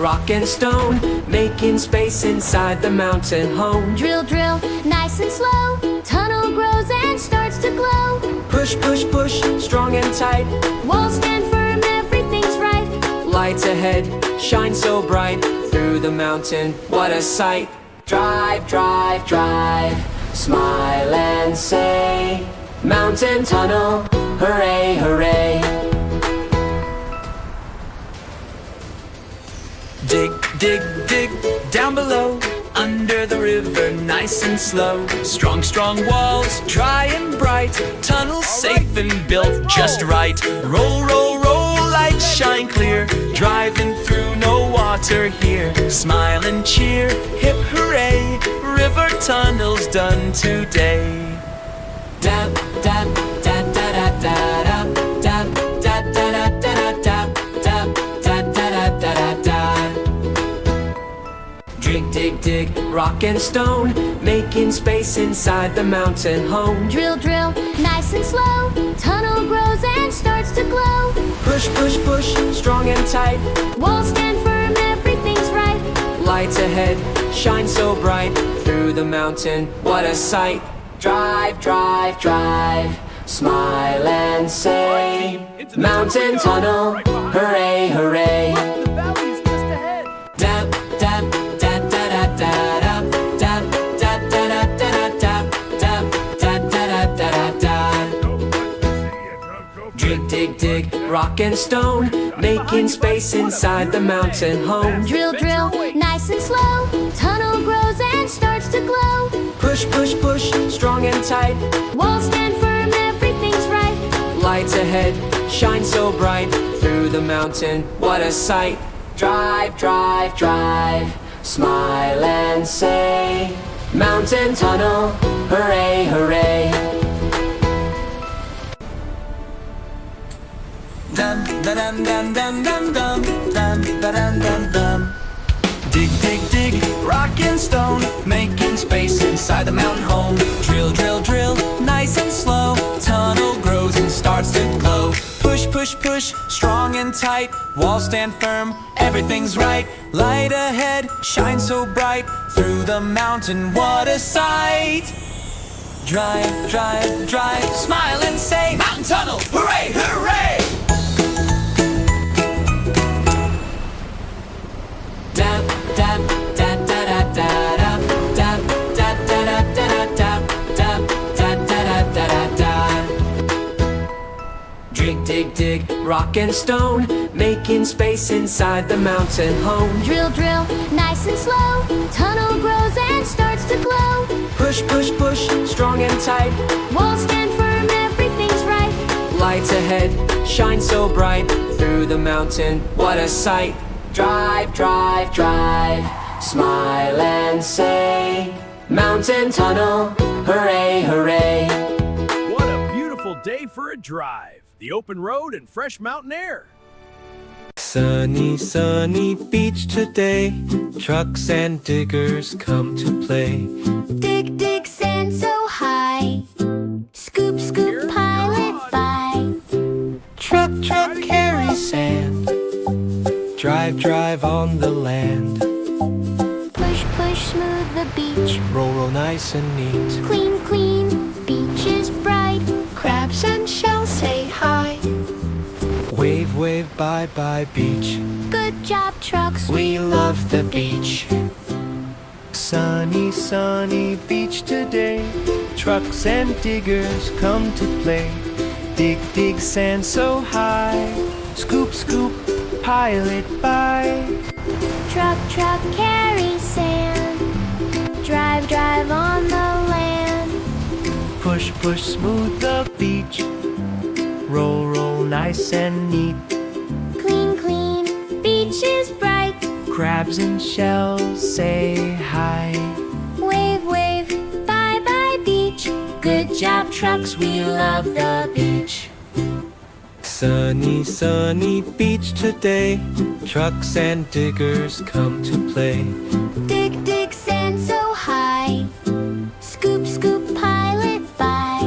rock and stone, making space inside the mountain home. Drill, drill, nice and slow, tunnel grows and starts to glow. Push, push, push, strong and tight, Walls stand firm, everything's right. lights ahead, shine so bright, through the mountain, what a sight. Drive, drive, drive, smile and say, mountain tunnel, hooray, hooray. Dig, dig, dig, down below, under the river, nice and slow. Strong, strong walls, dry and bright, tunnels safe and built just right. Roll, roll, roll, lights shine clear, driving through no water here. Smile and cheer, hip hooray, river tunnels done today. Dab, dab, da da da da da, dab, da da da da da, dab, da da da da da. Dig, dig, dig, rock and stone, making space inside the mountain home. Drill, drill, nice and slow, tunnel grows and starts to glow. Push, push, push, strong and tight, Walls stand firm, everything's right. lights ahead, shine so bright, through the mountain, what a sight. Drive, drive, drive, smile and say, mountain tunnel, hooray, hooray. The valley is just ahead. Dab, dab, da da da da da, dab, da da da da da, dab, da da da da da. Dig, dig, dig, rock and stone, making space inside the mountain home. Drill, drill, nice and slow, tunnel grows and starts to glow. Push, push, push, strong and tight, Walls stand firm, everything's right. lights ahead, shine so bright, through the mountain, what a sight. Drive, drive, drive, smile and say, mountain tunnel, hooray, hooray. Dum da dum dum dum dum dum dum da dum dum dum. Dig, dig, dig, rock and stone, making space inside the mountain home. Drill, drill, drill, nice and slow, tunnel grows and starts to glow. Push, push, push, strong and tight, walls stand firm, everything's right. Light ahead, shine so bright, through the mountain, what a sight. Drive, drive, drive, smile and say, mountain tunnel, hooray, hooray. Dab, dab, da da da da da, dab, da da da da da, dab, da da da da da. Dig, dig, dig, rock and stone, making space inside the mountain home. Drill, drill, nice and slow, tunnel grows and starts to glow. Push, push, push, strong and tight, Walls stand firm, everything's right. lights ahead, shine so bright, through the mountain, what a sight. Drive, drive, drive, smile and say, mountain tunnel, hooray, hooray. What a beautiful day for a drive. The open road and fresh mountain air. Sunny, sunny beach today, trucks and diggers come to play. Dig, dig, sand so high, scoop, scoop, pile it by. Truck, truck, carry sand, drive, drive on the land. Push, push, smooth the beach. Roll, roll, nice and neat. Clean, clean, beach is bright. Crabs and shells say hi. Wave, wave, bye, bye, beach. Good job, trucks. We love the beach. Sunny, sunny beach today, trucks and diggers come to play. Dig, dig, sand so high, scoop, scoop, pile it by. Truck, truck, carry sand. Drive, drive on the land. Push, push, smooth the beach. Roll, roll, nice and neat. Clean, clean, beach is bright. Crabs and shells say hi. Wave, wave, bye, bye, beach. Good job, trucks, we love the beach. Sunny, sunny beach today, trucks and diggers come to play. Dig, dig, sand so high. Scoop, scoop, pile it by.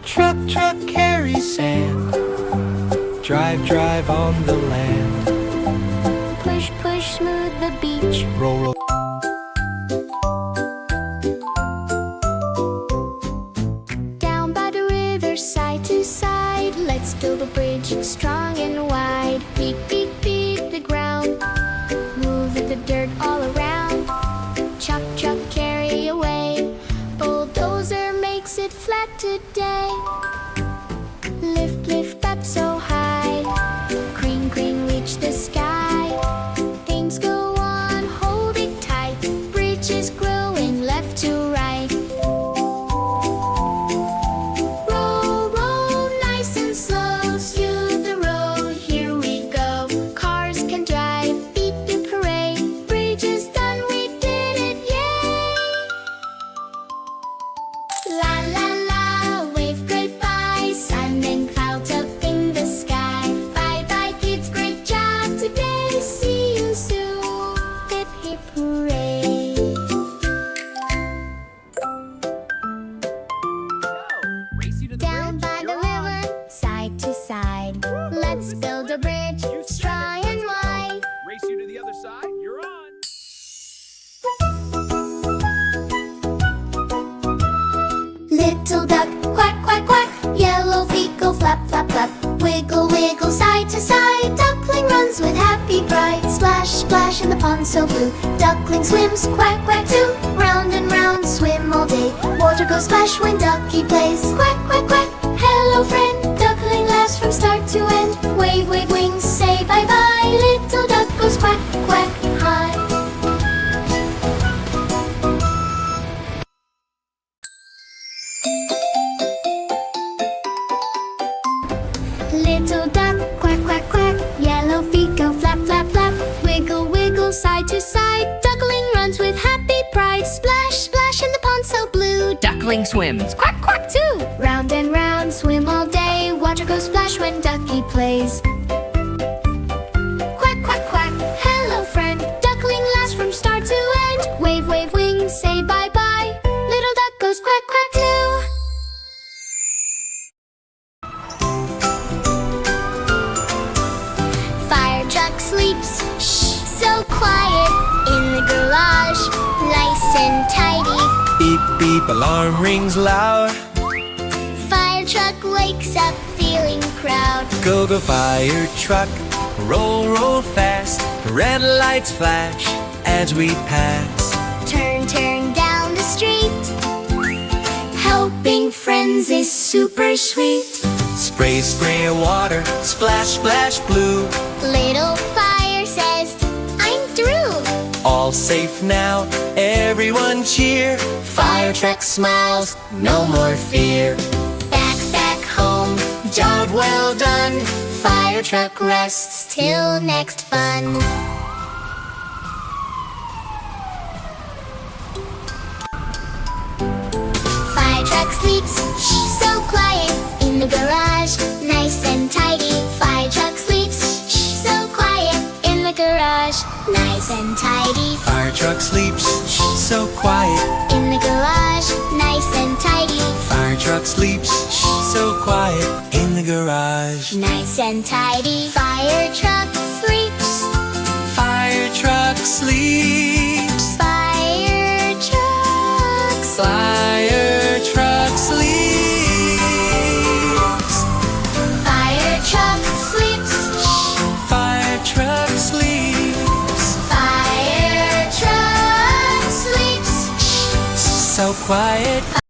Truck, truck, carry sand, drive, drive on the land. Push, push, roll, roll. Down by the river, side to side, let's build a bridge strong and wide. Beat, beat, beat the ground, move the dirt all around. Chuck, chuck, carry away, bulldozer makes it flat today. Lift, lift up so high, crane, crane, reach the sky. Things go on, hold it tight, bridge is growing left to right. Roll, roll, nice and slow, smooth the road, here we go. Cars can drive, beat the parade, bridge is done, we did it, yay! La la la, wave goodbye, sun and clouds up in the sky. Bye bye kids, great job today, see you soon, hip hip hooray. Race you to the Down bridge. by the You're on. river, side to side, let's build a bridge strong and wide. Race you to the other side. You're on. Little duck, quack, quack, quack. Yellow feet go flap, flap, flap. Wiggle, wiggle, side to side. Duckling runs with happy pride. Splash, splash in the pond so blue. Duckling swims, quack, quack too. Round and round, swim all day. Water goes splash when ducky plays. Quack, quack, quack. Hello friend. Duckling laughs from start to end. Wave, wave wings, say bye bye. Little duck goes quack, quack, high. Little duck, quack, quack, quack. Yellow feet go flap, flap, flap. Wiggle, wiggle, side to side. Duckling runs with happy pride. Splash, splash in the pond so blue. Duckling swims, quack, quack too. Round and round, swim all day. Water goes splash when ducky plays. Quack, quack, quack. Hello friend. Duckling laughs from start to end. Wave, wave wings, say bye bye. Little duck goes quack, quack too. Fire truck sleeps, shh, so quiet in the garage, nice and tidy. Beep, beep, alarm rings loud. Fire truck wakes up feeling proud. Go, go, fire truck. Roll, roll fast. Red lights flash as we pass. Turn, turn down the street. Helping friends is super sweet. Spray, spray water. Splash, splash blue. Little fire says, I'm through. All safe now, everyone cheer. Fire truck smiles, no more fear. Back, back home, Job well done. fire truck rests till next fun. Fire truck sleeps, shh, so quiet in the garage, nice and tidy. Fire truck sleeps, shh, so quiet in the garage, nice and tidy. Fire truck sleeps, shh, so quiet. In the garage, nice and tidy. Fire truck sleeps, shh, so quiet. In the garage. Nice and tidy. Fire truck sleeps. Fire truck sleeps. Fire truck sleeps. Fire truck sleeps. Fire truck sleeps. Fire truck sleeps. Fire truck sleeps. So quiet.